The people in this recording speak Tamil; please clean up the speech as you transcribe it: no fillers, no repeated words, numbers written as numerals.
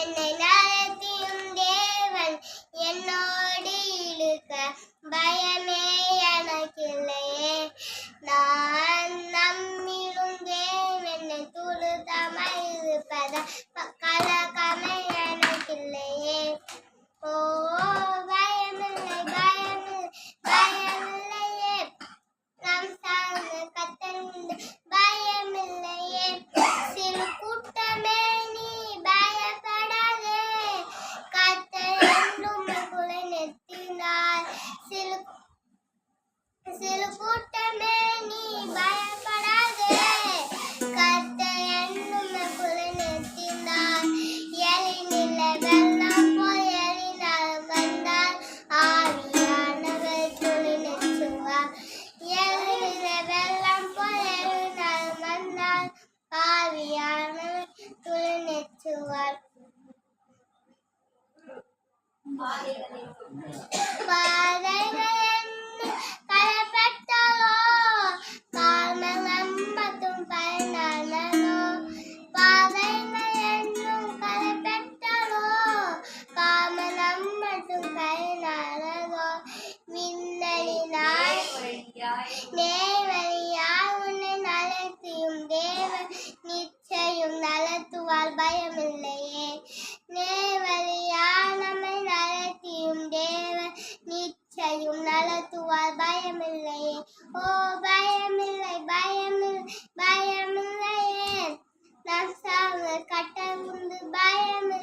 என்னை நடத்தியும் தேவன் என்னோடு இருக்க பயமே எனக்கில்லையே. நான் நம்பியிருந்தேன் என்னை துழுதாமல் இருப்பத கலக்கமே எனக்கில்லையே. ஓ பயமில்லை பயமில்லை பயமில்லையே, நாம் சார்ந்த கத்தன் பயமில்லையே. சிறு கூட்டமே நீ பயப்படாதே, கத்தர் என்றும் உங்களை நிறுத்தினார். சிறு கூட்டமே நீ பயப்படாதே, கத்தர் என்றும் உங்களை நிறுத்தினார். எழினில வெள்ளம் போல் எழினால் வந்தால் ஆவியானவர் துளி நிறுத்துவார். எழினில வெள்ளம் போல் எழினால் வந்தால் ஆவியானவர் துளி நிறுத்துவார். பாதைகள் என்னை கலப்பட்டாலோ, கால்கள் நம்பத்தும் பயனானதோ. பாதைகள் என்னும் கலப்பட்டாலோ, கால்கள் நம்பத்தும் பயனானதோ. விண்ணலினாய் நேர்வழியாய் உன்னை நடத்தியும் தேவன் நிச்சயம் நடத்துவார் பயமில்லையே. நேர்வழியாய் நம்மை நடத்தியும் தேவன் நிச்சயம் நடத்துவார் பயமில்லையே. ஓ பயமில்லை பயமில்லை பயமில்லையே, நாம் சார்ந்த கட்டவுண்டு பயமில்லை.